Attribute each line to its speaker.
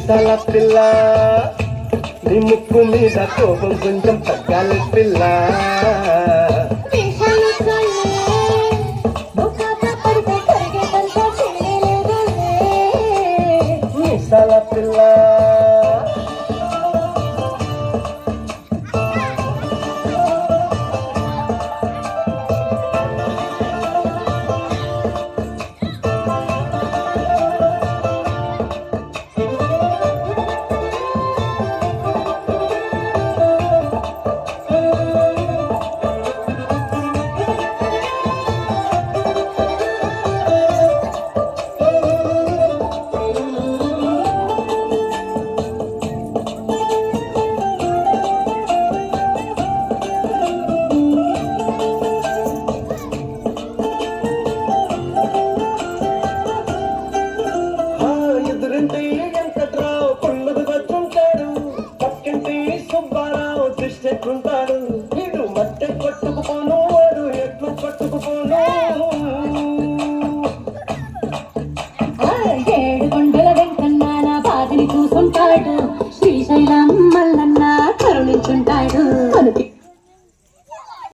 Speaker 1: మీసాల పిల్ల నీ ముక్కు మీద కోపం కొంచెం తగ్గాలి పిల్ల మీసాల పిల్ల సుబ్బారావు దృష్టి వీడు మట్టె కొట్టుకుపోను